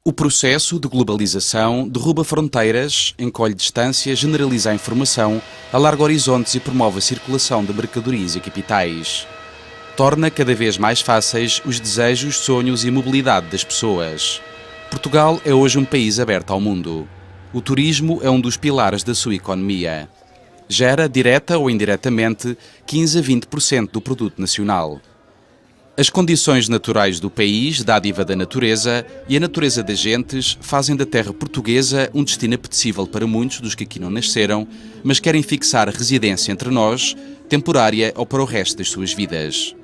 O processo de globalização derruba fronteiras, encolhe distâncias, generaliza a informação, alarga horizontes e promove a circulação de mercadorias e capitais. Torna cada vez mais fáceis os desejos, sonhos e mobilidade das pessoas. Portugal é hoje um país aberto ao mundo. O turismo é um dos pilares da sua economia. Gera, direta ou indiretamente, 15 a 20% do produto nacional. As condições naturais do país, dádiva da natureza, e a natureza das gentes fazem da terra portuguesa um destino apetecível para muitos dos que aqui não nasceram, mas querem fixar residência entre nós, temporária ou para o resto das suas vidas.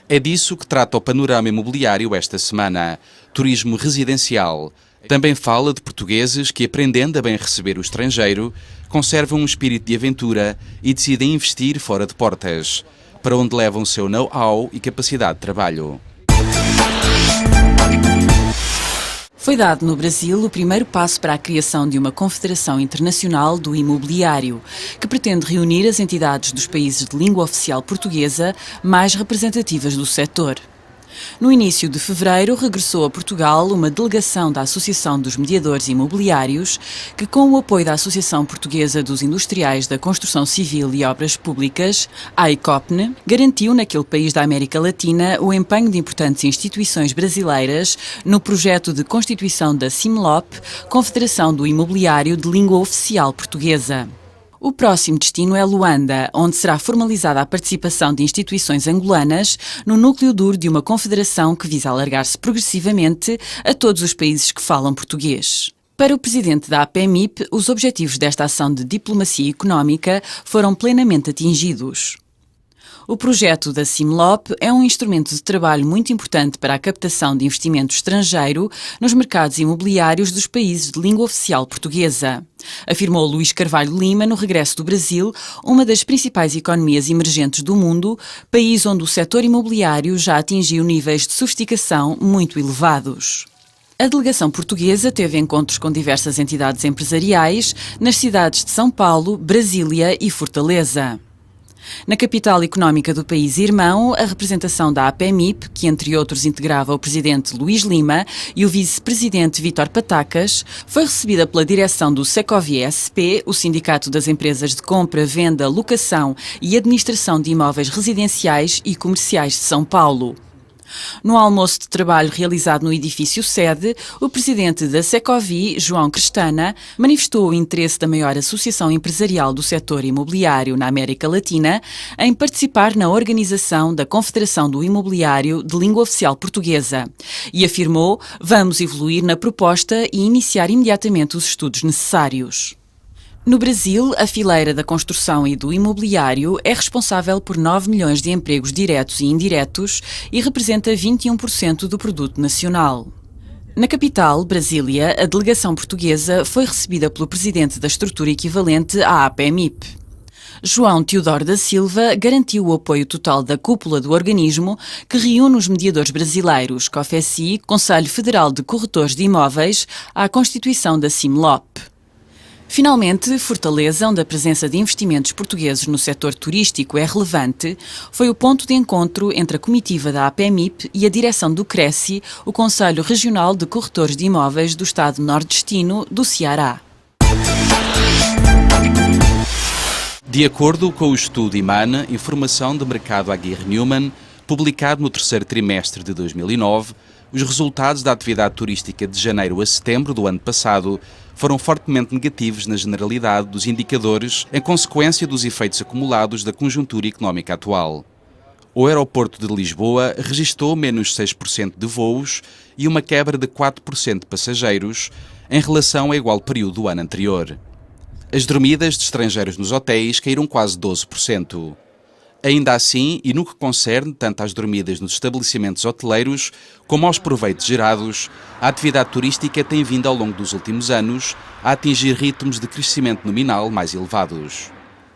É disso que trata o panorama imobiliário esta semana. Turismo residencial. Também fala de portugueses que, aprendendo a bem receber o estrangeiro, conservam um espírito de aventura e decidem investir fora de portas, para onde levam o seu know-how e capacidade de trabalho. Foi dado no Brasil o primeiro passo para a criação de uma Confederação Internacional do Imobiliário, que pretende reunir as entidades dos países de língua oficial portuguesa mais representativas do setor. No início de fevereiro, regressou a Portugal uma delegação da Associação dos Mediadores Imobiliários, que, com o apoio da Associação Portuguesa dos Industriais da Construção Civil e Obras Públicas, a ICOPNE, garantiu naquele país da América Latina o empenho de importantes instituições brasileiras no projeto de constituição da CIMLOP, Confederação do Imobiliário de Língua Oficial Portuguesa. O próximo destino é Luanda, onde será formalizada a participação de instituições angolanas no núcleo duro de uma confederação que visa alargar-se progressivamente a todos os países que falam português. Para o presidente da APMIP, os objetivos desta ação de diplomacia económica foram plenamente atingidos. O projeto da CIMLOP é um instrumento de trabalho muito importante para a captação de investimento estrangeiro nos mercados imobiliários dos países de língua oficial portuguesa, afirmou Luís Carvalho Lima no regresso do Brasil, uma das principais economias emergentes do mundo, país onde o setor imobiliário já atingiu níveis de sofisticação muito elevados. A delegação portuguesa teve encontros com diversas entidades empresariais nas cidades de São Paulo, Brasília e Fortaleza. Na capital económica do país irmão, a representação da APMIP, que entre outros integrava o presidente Luís Lima e o vice-presidente Vítor Patacas, foi recebida pela direção do Secovia SP, o Sindicato das Empresas de Compra, Venda, Locação e Administração de Imóveis Residenciais e Comerciais de São Paulo. No almoço de trabalho realizado no edifício sede, o presidente da Secovi, João Crestana, manifestou o interesse da maior associação empresarial do setor imobiliário na América Latina em participar na organização da Confederação do Imobiliário de Língua Oficial Portuguesa e afirmou: "Vamos evoluir na proposta e iniciar imediatamente os estudos necessários." No Brasil, a fileira da construção e do imobiliário é responsável por 9 milhões de empregos diretos e indiretos e representa 21% do produto nacional. Na capital, Brasília, a delegação portuguesa foi recebida pelo presidente da estrutura equivalente à APMIP. João Teodoro da Silva garantiu o apoio total da cúpula do organismo, que reúne os mediadores brasileiros, COFECI, Conselho Federal de Corretores de Imóveis, à constituição da CIMLOP. Finalmente, Fortaleza, onde a presença de investimentos portugueses no setor turístico é relevante, foi o ponto de encontro entre a comitiva da APMIP e a direção do CRECI, o Conselho Regional de Corretores de Imóveis do Estado nordestino do Ceará. De acordo com o estudo IMAN, Informação de Mercado Aguirre Newman, publicado no terceiro trimestre de 2009, os resultados da atividade turística de janeiro a setembro do ano passado foram fortemente negativos na generalidade dos indicadores em consequência dos efeitos acumulados da conjuntura económica atual. O aeroporto de Lisboa registrou menos 6% de voos e uma quebra de 4% de passageiros em relação ao igual período do ano anterior. As dormidas de estrangeiros nos hotéis caíram quase 12%. Ainda assim, e no que concerne tanto às dormidas nos estabelecimentos hoteleiros como aos proveitos gerados, a atividade turística tem vindo ao longo dos últimos anos a atingir ritmos de crescimento nominal mais elevados.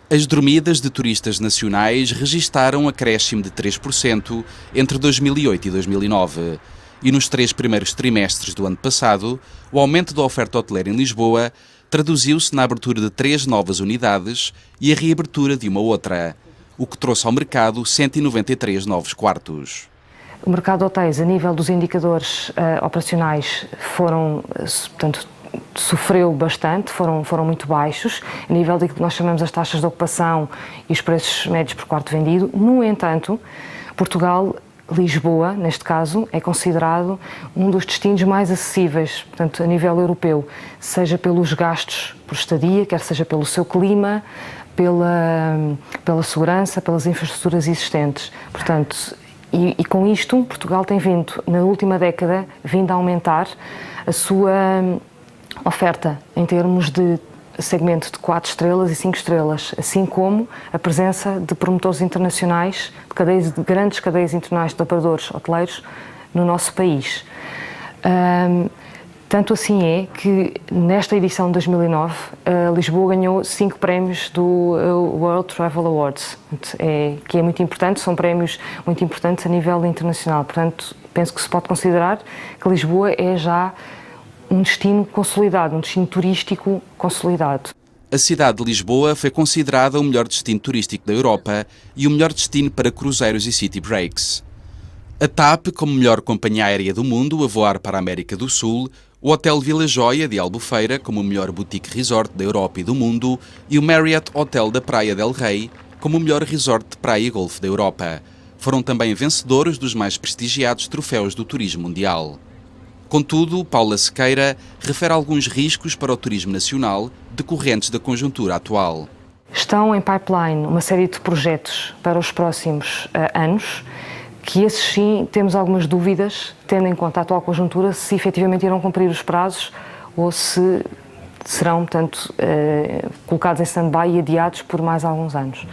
As dormidas de turistas nacionais registaram um acréscimo de 3% entre 2008 e 2009, e nos 3 primeiros trimestres do ano passado, o aumento da oferta hoteleira em Lisboa traduziu-se na abertura de 3 novas unidades e a reabertura de uma outra, o que trouxe ao mercado 193 novos quartos. O mercado de hotéis, a nível dos indicadores operacionais, portanto, sofreu bastante, foram muito baixos, a nível daquilo que nós chamamos as taxas de ocupação e os preços médios por quarto vendido. No entanto, Portugal, Lisboa, neste caso, é considerado um dos destinos mais acessíveis, portanto, a nível europeu, seja pelos gastos por estadia, quer seja pelo seu clima, pela segurança, pelas infraestruturas existentes. Portanto, e com isto, Portugal tem vindo, na última década, a aumentar a sua oferta em termos de segmento de 4 estrelas e 5 estrelas, assim como a presença de promotores internacionais, de grandes cadeias internacionais de operadores hoteleiros no nosso país. Tanto assim é que, nesta edição de 2009, Lisboa ganhou 5 prémios do World Travel Awards, que é muito importante, são prémios muito importantes a nível internacional. Portanto, penso que se pode considerar que Lisboa é já um destino consolidado, um destino turístico consolidado. A cidade de Lisboa foi considerada o melhor destino turístico da Europa e o melhor destino para cruzeiros e city breaks. A TAP, como melhor companhia aérea do mundo a voar para a América do Sul, o Hotel Vila Joia de Albufeira como o melhor boutique resort da Europa e do mundo e o Marriott Hotel da Praia del Rei como o melhor resort de praia e golfe da Europa. Foram também vencedores dos mais prestigiados troféus do turismo mundial. Contudo, Paula Sequeira refere alguns riscos para o turismo nacional decorrentes da conjuntura atual. Estão em pipeline uma série de projetos para os próximos anos, que esses sim temos algumas dúvidas, tendo em conta a atual conjuntura, se efetivamente irão cumprir os prazos ou se serão, portanto, colocados em stand-by e adiados por mais alguns anos.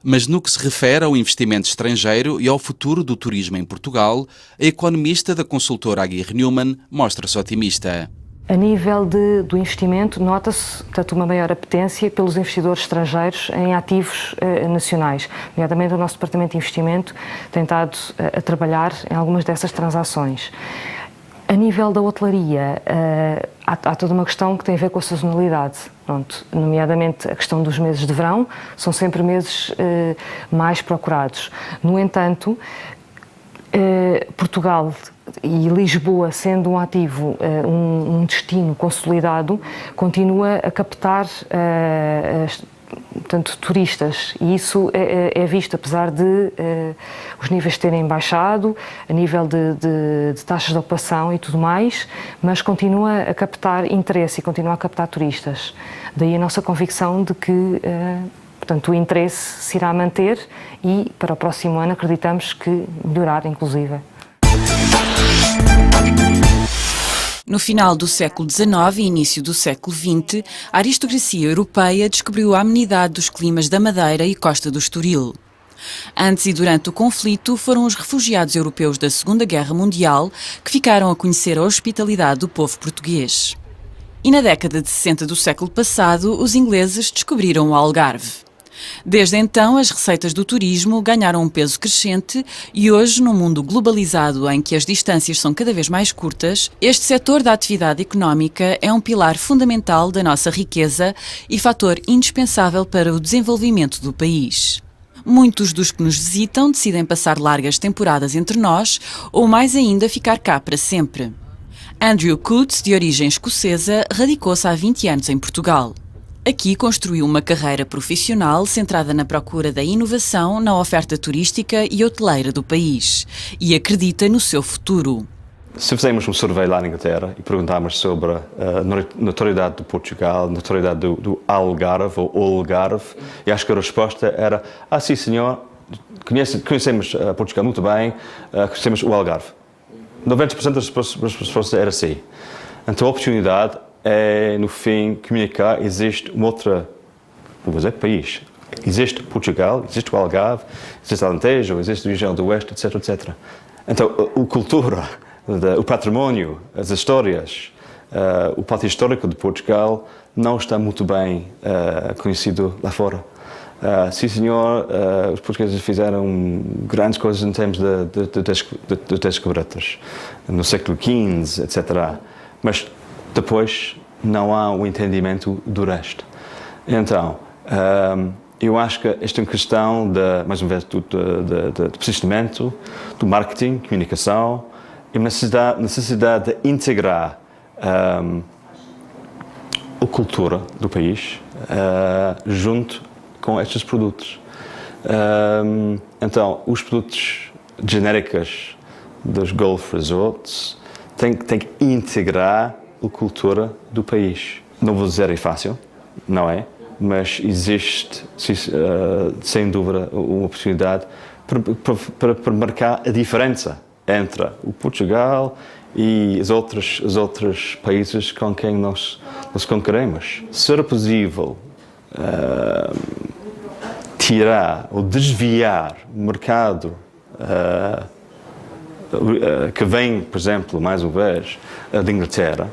Mas no que se refere ao investimento estrangeiro e ao futuro do turismo em Portugal, a economista da consultora Aguirre Newman mostra-se otimista. A nível do investimento, nota-se, portanto, uma maior apetência pelos investidores estrangeiros em ativos nacionais. Nomeadamente, o nosso Departamento de Investimento tem estado a trabalhar em algumas dessas transações. A nível da hotelaria, há toda uma questão que tem a ver com a sazonalidade. Pronto, nomeadamente a questão dos meses de verão, são sempre meses mais procurados. No entanto, Portugal e Lisboa, sendo um ativo, um destino consolidado, continua a captar portanto, turistas, e isso é visto, apesar de os níveis terem baixado, a nível de taxas de ocupação e tudo mais, mas continua a captar interesse e continua a captar turistas. Daí a nossa convicção de que portanto, o interesse se irá manter e para o próximo ano acreditamos que melhorar, inclusive. No final do século XIX e início do século XX, a aristocracia europeia descobriu a amenidade dos climas da Madeira e Costa do Estoril. Antes e durante o conflito, foram os refugiados europeus da Segunda Guerra Mundial que ficaram a conhecer a hospitalidade do povo português. E na década de 60 do século passado, os ingleses descobriram o Algarve. Desde então, as receitas do turismo ganharam um peso crescente e hoje, num mundo globalizado em que as distâncias são cada vez mais curtas, este setor da atividade económica é um pilar fundamental da nossa riqueza e fator indispensável para o desenvolvimento do país. Muitos dos que nos visitam decidem passar largas temporadas entre nós ou, mais ainda, ficar cá para sempre. Andrew Coates, de origem escocesa, radicou-se há 20 anos em Portugal. Aqui construiu uma carreira profissional centrada na procura da inovação na oferta turística e hoteleira do país e acredita no seu futuro. Se fizemos um survey lá na Inglaterra e perguntámos sobre a notoriedade de Portugal, a notoriedade do Algarve ou Algarve, e acho que a resposta era: sim senhor, conhecemos Portugal muito bem, conhecemos o Algarve. 90% das respostas era sim. Então a oportunidade é, no fim, comunicar: existe um outro, vou dizer, país. Existe Portugal, existe o Algarve, existe o Alentejo, existe a região do Oeste, etc, etc. Então, a cultura, o património, as histórias, o património histórico de Portugal não está muito bem conhecido lá fora. Sim, senhor, os portugueses fizeram grandes coisas em termos de descobertas, no século XV, etc. Mas depois não há um entendimento do resto. Então, Eu acho que esta é uma questão, mais uma vez, do posicionamento, do marketing, comunicação, e uma necessidade de integrar a cultura do país junto com estes produtos. Então, os produtos genéricos dos Golf Resorts têm que integrar a cultura do país. Não vou dizer é fácil, não é? Mas existe, sem dúvida, uma oportunidade para marcar a diferença entre o Portugal e os outros países com quem nós concorremos. Será possível tirar ou desviar o mercado que vem, por exemplo, mais uma vez, da Inglaterra,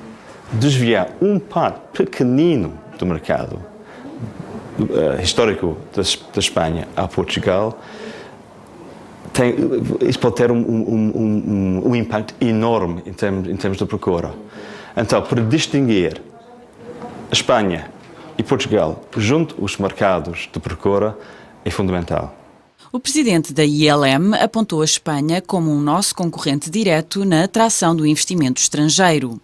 desviar um parte pequenino do mercado histórico da Espanha a Portugal, isso pode ter um impacto enorme em termos de procura. Então, para distinguir a Espanha e Portugal junto aos mercados de procura é fundamental. O presidente da ILM apontou a Espanha como um nosso concorrente direto na atração do investimento estrangeiro.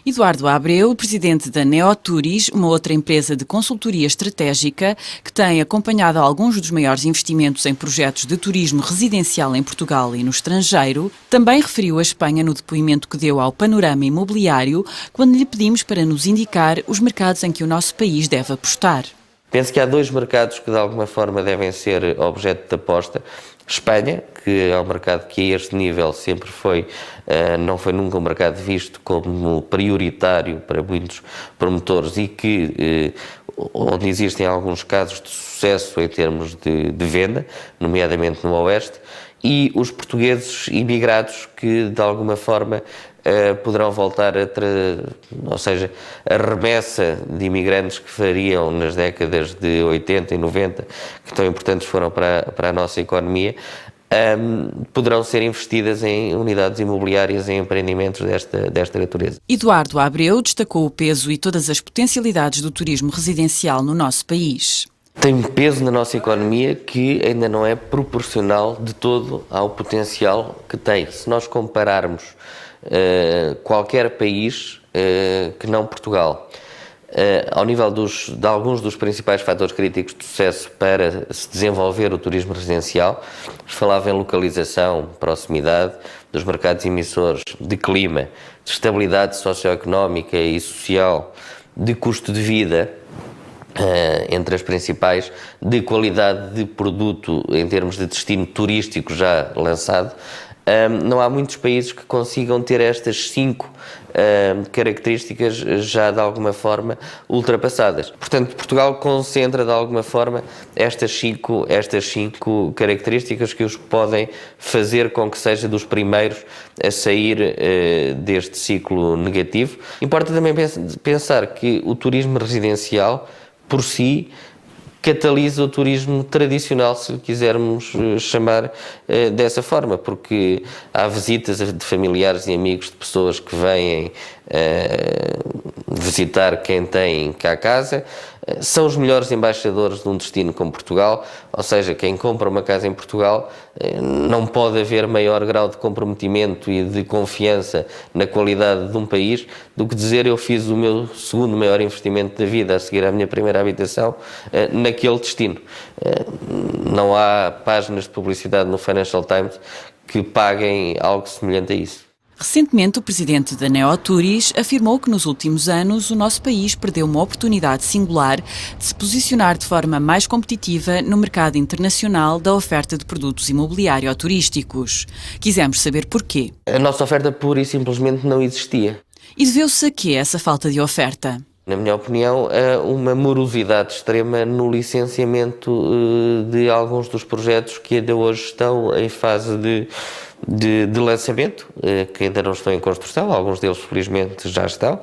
Eduardo Abreu, presidente da Neoturis, uma outra empresa de consultoria estratégica que tem acompanhado alguns dos maiores investimentos em projetos de turismo residencial em Portugal e no estrangeiro, também referiu a Espanha no depoimento que deu ao Panorama Imobiliário quando lhe pedimos para nos indicar os mercados em que o nosso país deve apostar. Penso que há dois mercados que de alguma forma devem ser objeto de aposta. Espanha, que é um mercado que a este nível sempre não foi nunca um mercado visto como prioritário para muitos promotores e que, onde existem alguns casos de sucesso em termos de venda, nomeadamente no Oeste, e os portugueses imigrados que de alguma forma poderão voltar ou seja, a remessa de imigrantes que fariam nas décadas de 80 e 90, que tão importantes foram para a nossa economia, poderão ser investidas em unidades imobiliárias, em empreendimentos desta natureza. Eduardo Abreu destacou o peso e todas as potencialidades do turismo residencial no nosso país. Tem um peso na nossa economia que ainda não é proporcional de todo ao potencial que tem. Se nós compararmos qualquer país que não Portugal, ao nível de alguns dos principais fatores críticos de sucesso para se desenvolver o turismo residencial, falava em localização, proximidade dos mercados emissores, de clima, de estabilidade socioeconómica e social, de custo de vida, entre as principais, de qualidade de produto em termos de destino turístico já lançado. Não há muitos países que consigam ter estas 5 características já de alguma forma ultrapassadas. Portanto, Portugal concentra de alguma forma estas cinco características que os podem fazer com que seja dos primeiros a sair deste ciclo negativo. Importa também pensar que o turismo residencial, por si, catalisa o turismo tradicional, se lhe quisermos chamar dessa forma, porque há visitas de familiares e amigos de pessoas que vêm visitar quem tem cá a casa, são os melhores embaixadores de um destino como Portugal, ou seja, quem compra uma casa em Portugal não pode haver maior grau de comprometimento e de confiança na qualidade de um país do que dizer eu fiz o meu segundo maior investimento da vida a seguir à minha primeira habitação naquele destino. Não há páginas de publicidade no Financial Times que paguem algo semelhante a isso. Recentemente, o presidente da Neoturis afirmou que nos últimos anos o nosso país perdeu uma oportunidade singular de se posicionar de forma mais competitiva no mercado internacional da oferta de produtos imobiliário-turísticos. Quisemos saber porquê. A nossa oferta pura e simplesmente não existia. E deveu-se a quê essa falta de oferta? Na minha opinião, uma morosidade extrema no licenciamento de alguns dos projetos que ainda hoje estão em fase de lançamento, que ainda não estão em construção. Alguns deles felizmente já estão,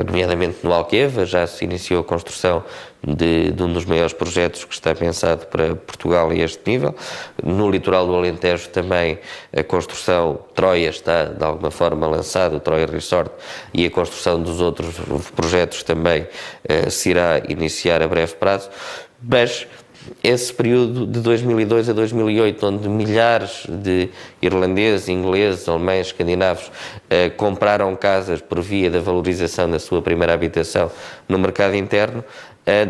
nomeadamente no Alqueva, já se iniciou a construção de um dos maiores projetos que está pensado para Portugal a este nível. No litoral do Alentejo também a construção Troia está de alguma forma lançada, o Troia Resort, e a construção dos outros projetos também se irá iniciar a breve prazo, mas esse período de 2002 a 2008, onde milhares de irlandeses, ingleses, alemães, escandinavos compraram casas por via da valorização da sua primeira habitação no mercado interno,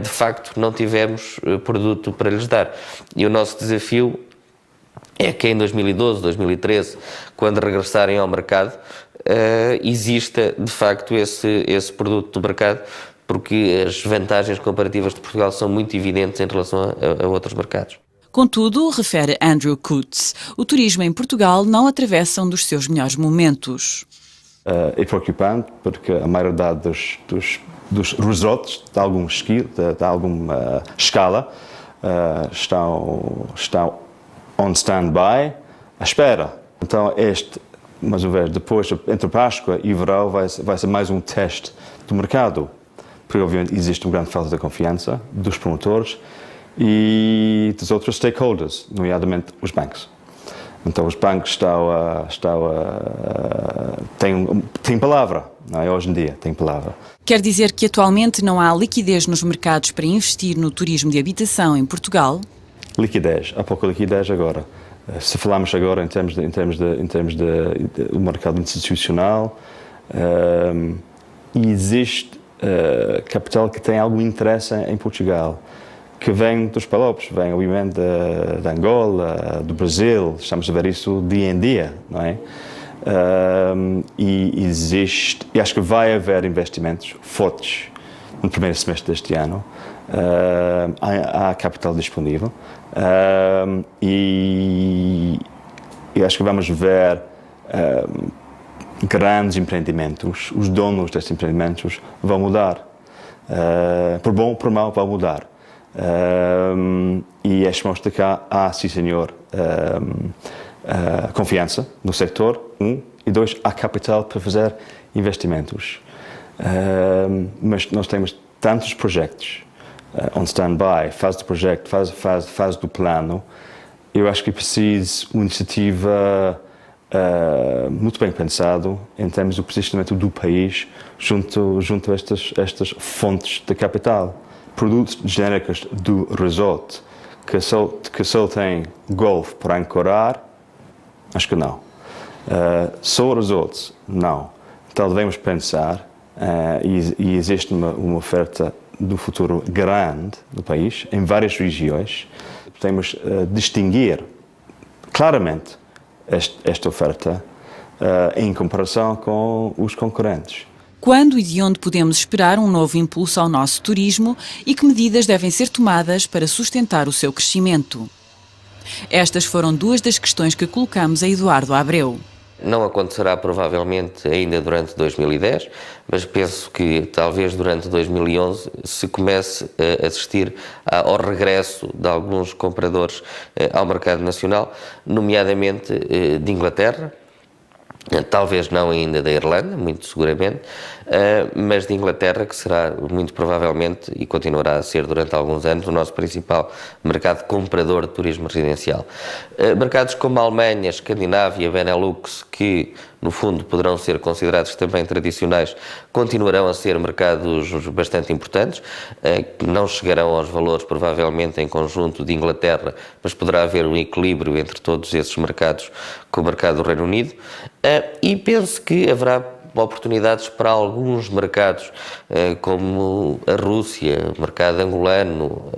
de facto não tivemos produto para lhes dar. E o nosso desafio é que em 2012, 2013, quando regressarem ao mercado, exista de facto esse produto do mercado, porque as vantagens comparativas de Portugal são muito evidentes em relação a outros mercados. Contudo, refere Andrew Coutts, o turismo em Portugal não atravessa um dos seus melhores momentos. É preocupante porque a maioridade dos resorts de alguma escala estão on stand-by à espera. Então mais uma vez, depois, entre Páscoa e verão, vai ser mais um teste do mercado. Porque, obviamente, existe uma grande falta de confiança dos promotores e dos outros stakeholders, nomeadamente os bancos. Então, os bancos têm palavra, não é? Hoje em dia, têm palavra. Quer dizer que atualmente não há liquidez nos mercados para investir no turismo de habitação em Portugal? Liquidez, há pouca liquidez agora. Se falarmos agora em termos do mercado institucional, existe capital que tem algum interesse em Portugal, que vem dos palopes, vem obviamente de Angola, do Brasil, estamos a ver isso dia em dia, não é? E acho que vai haver investimentos fortes no primeiro semestre deste ano. Há capital disponível e acho que vamos ver grandes empreendimentos. Os donos destes empreendimentos vão mudar, por bom ou por mal vão mudar, e acho que mostra que há sim senhor, confiança no setor, e dois, há capital para fazer investimentos, mas nós temos tantos projetos on stand-by, fase do projeto, fase do plano. Eu acho que é preciso uma iniciativa muito bem pensado em termos do posicionamento do país junto a estas fontes de capital. Produtos genéricos do resort que só tem golfe para ancorar, acho que não. Só resorts, não. Então devemos pensar, e existe uma oferta do futuro grande do país, em várias regiões. Podemos distinguir claramente esta oferta em comparação com os concorrentes. Quando e de onde podemos esperar um novo impulso ao nosso turismo e que medidas devem ser tomadas para sustentar o seu crescimento? Estas foram duas das questões que colocamos a Eduardo Abreu. Não acontecerá provavelmente ainda durante 2010, mas penso que talvez durante 2011 se comece a assistir ao regresso de alguns compradores ao mercado nacional, nomeadamente de Inglaterra, talvez não ainda da Irlanda, muito seguramente, mas de Inglaterra, que será muito provavelmente e continuará a ser durante alguns anos o nosso principal mercado comprador de turismo residencial. Mercados como a Alemanha, Escandinávia, Benelux, que no fundo poderão ser considerados também tradicionais, continuarão a ser mercados bastante importantes, que não chegarão aos valores provavelmente em conjunto de Inglaterra, mas poderá haver um equilíbrio entre todos esses mercados com o mercado do Reino Unido, e penso que haverá oportunidades para alguns mercados, como a Rússia, o mercado angolano,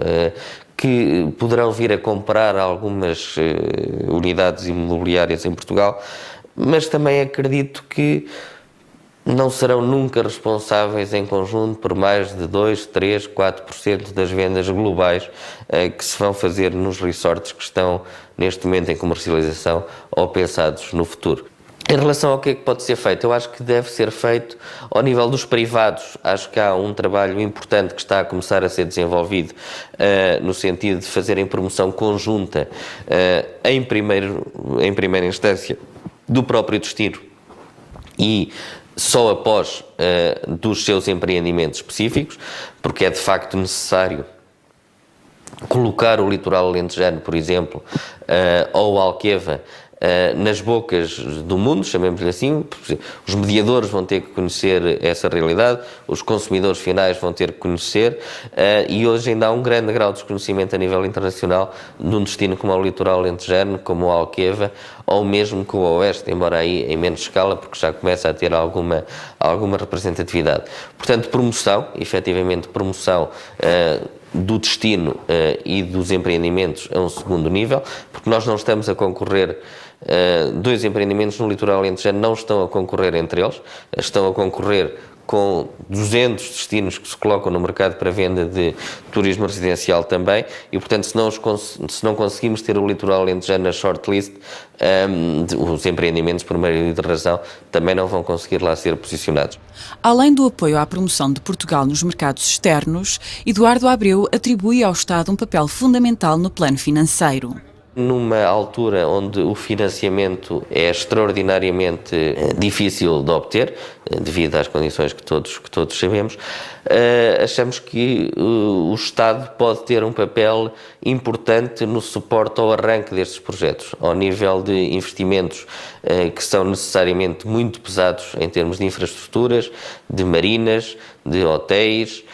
que poderão vir a comprar algumas unidades imobiliárias em Portugal, mas também acredito que não serão nunca responsáveis em conjunto por mais de 2, 3, 4% das vendas globais que se vão fazer nos resorts que estão neste momento em comercialização ou pensados no futuro. Em relação ao que é que pode ser feito, eu acho que deve ser feito ao nível dos privados. Acho que há um trabalho importante que está a começar a ser desenvolvido no sentido de fazerem promoção conjunta em primeira instância do próprio destino e só após dos seus empreendimentos específicos, porque é de facto necessário colocar o litoral alentejano, por exemplo, ou Alqueva nas bocas do mundo, chamemos-lhe assim. Os mediadores vão ter que conhecer essa realidade, os consumidores finais vão ter que conhecer, e hoje ainda há um grande grau de desconhecimento a nível internacional de um destino como o litoral alentejano, como o Alqueva, ou mesmo com o Oeste, embora aí em menos escala, porque já começa a ter alguma representatividade. Portanto, promoção, efetivamente promoção do destino e dos empreendimentos a um segundo nível, porque nós não estamos a concorrer, dois empreendimentos no litoral alentejano não estão a concorrer entre eles, estão a concorrer com 200 destinos que se colocam no mercado para venda de turismo residencial também, e portanto se não conseguimos ter o litoral alentejano na shortlist, os empreendimentos, por maioria de razão, também não vão conseguir lá ser posicionados. Além do apoio à promoção de Portugal nos mercados externos, Eduardo Abreu atribui ao Estado um papel fundamental no plano financeiro. Numa altura onde o financiamento é extraordinariamente difícil de obter, devido às condições que todos sabemos, achamos que o Estado pode ter um papel importante no suporte ao arranque destes projetos, ao nível de investimentos que são necessariamente muito pesados em termos de infraestruturas, de marinas, de hotéis,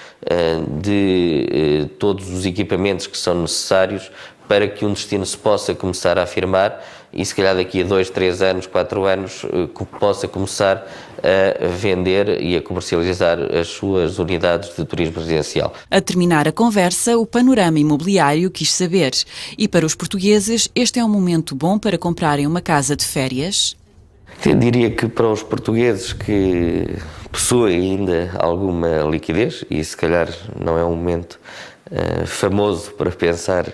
de todos os equipamentos que são necessários para que um destino se possa começar a afirmar e se calhar daqui a 2, 3 anos, 4 anos possa começar a vender e a comercializar as suas unidades de turismo residencial. A terminar a conversa, o Panorama Imobiliário quis saber: e para os portugueses este é um momento bom para comprarem uma casa de férias? Eu diria que para os portugueses que possuem ainda alguma liquidez, e se calhar não é um momento famoso para pensar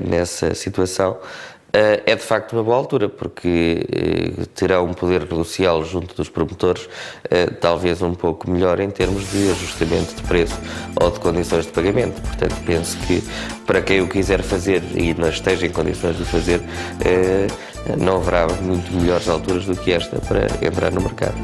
nessa situação, é de facto uma boa altura, porque terá um poder negocial junto dos promotores talvez um pouco melhor em termos de ajustamento de preço ou de condições de pagamento. Portanto, penso que para quem o quiser fazer e não esteja em condições de fazer, não haverá muito melhores alturas do que esta para entrar no mercado.